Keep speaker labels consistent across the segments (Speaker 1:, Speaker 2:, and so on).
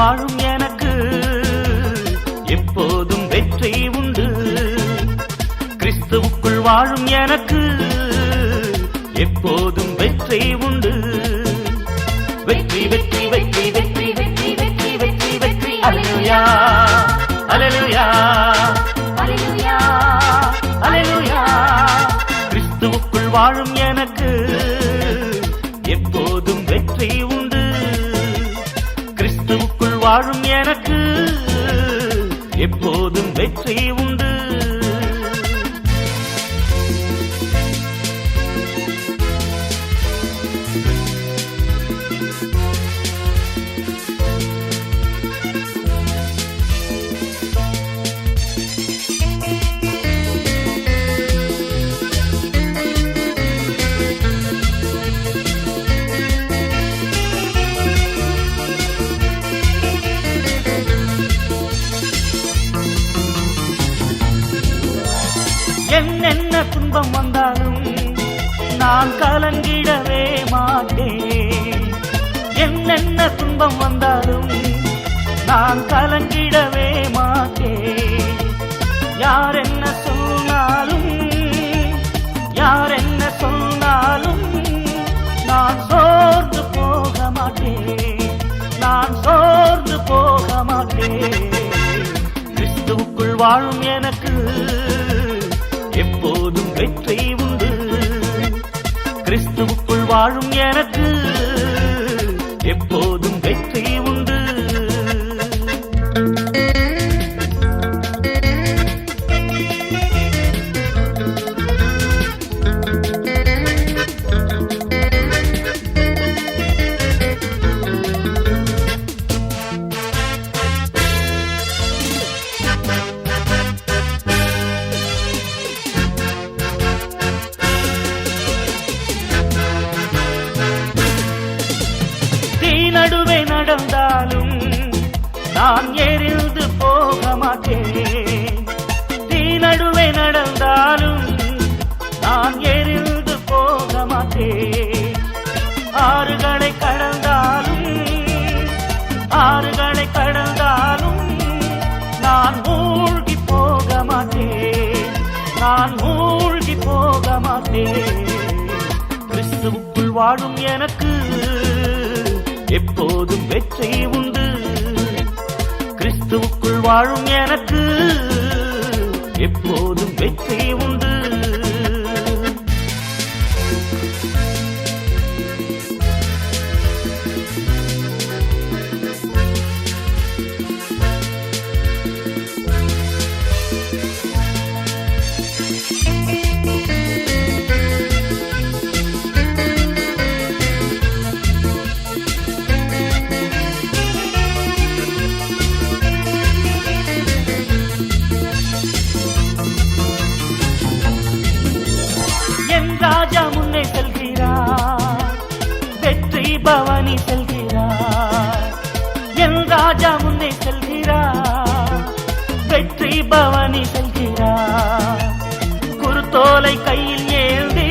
Speaker 1: வாழும் எனக்கு எப்போதும் வெற்றி உண்டு. கிறிஸ்துவுக்குள் வாழும் எனக்கு எப்போதும் வெற்றி உண்டு. வெற்றி வெற்றி வெற்றி வெற்றி வெற்றி வெற்றி வெற்றி வெற்றி அல்லேலூயா அல்லேலூயா அல்லேலூயா அல்லேலூயா. கிறிஸ்துவுக்குள் வாழும் எனக்கு எப்போதும் வெற்றி உண்டு. கிறிஸ்துவுக்குள் வாழும் எனக்கு எப்போதும் வெற்றி உண்டு. என்னென்ன துன்பம் வந்தாலும் நான் கலங்கிடவே மாட்டேன். என்னென்ன துன்பம் வந்தாலும் நான் கலங்கிடவே மாட்டேன். யார் என்ன சொன்னாலும் யார் என்ன சொன்னாலும் நான் சோர்ந்து போக மாட்டேன். நான் சோர்ந்து போக மாட்டேன். கிறிஸ்துவுக்குள் வாழும் எனக்கு எப்போதும் வெற்றி உண்டு. கிறிஸ்துவுக்குள் வாழும் எனக்கு எப்போதும் வெற்றி உண்டு. நடுவே நடந்தாலும் நான் எரிந்து போக மாட்டேன். தீ நடுவே நடந்தாலும் நான் எரிந்து போக மாட்டேன். ஆறுகளை கடந்தாலும் ஆறுகளை கடந்தாலும் நான் மூழ்கி போக மாட்டேன். நான் மூழ்கி போக மாட்டேன். கிறிஸ்துவுக்குள் வாழும் எனக்கு எப்போதும் வெற்றி உண்டு. கிறிஸ்துவுக்குள் வாழும் எனக்கு எப்போதும் வெற்றி உண்டு. ராஜா முன்னே செல்கிறார், வெற்றி பவனி செல்கிறார். என் ராஜா முன்னே செல்கிறார், வெற்றி பவனி செல்கிறார். குருத்தோலை கையில் ஏந்தி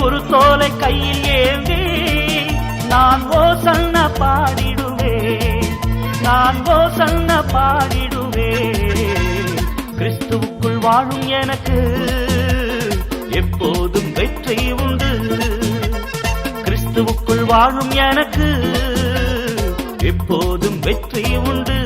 Speaker 1: குருத்தோலை கையில் ஏந்தி நான் ஓசன்னா பாடிடுவேன். நான் ஓசன்னா பாடிடுவேன். கிறிஸ்துவுக்குள் வாழும் எனக்கு எப்போதும் வெற்றி உண்டு. கிறிஸ்துவுக்குள் வாழும் எனக்கு எப்போதும் வெற்றி உண்டு.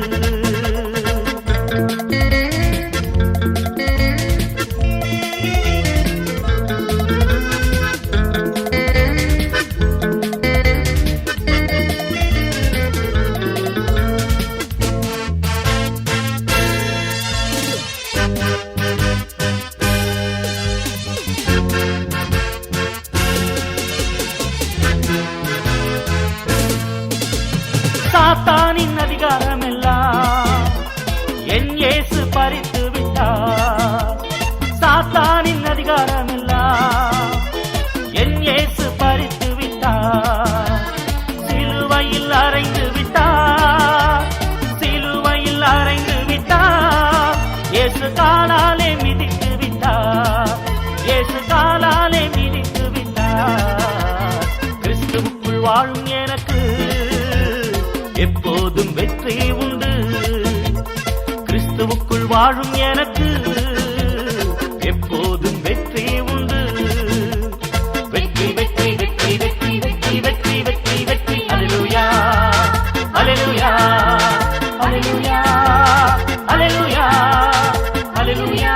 Speaker 1: சாத்தானின் அதிகாரம் எல்லாம் என் இயேசு பறித்து விட்டார். சாத்தானின் அதிகாரம் எல்லாம் என் இயேசு பறித்து விட்டார். சிலுவையில் அறைந்து விட்டார். சிலுவையில் அறைந்து விட்டார். இயேசு காலாலே மிதித்து விட்டார். இயேசு காலாலே மிதித்து விட்டார். கிறிஸ்துவுக்குள் வாழும் எனக்கு எப்போது வாழும் எனக்கு எப்போதும் வெற்றி உண்டு. வெற்றி வெற்றி வெற்றி வெற்றி வெற்றி வெற்றி வெற்றி வெற்றி. அல்லேலூயா அல்லேலூயா அல்லேலூயா அல்லேலூயா அல்லேலூயா.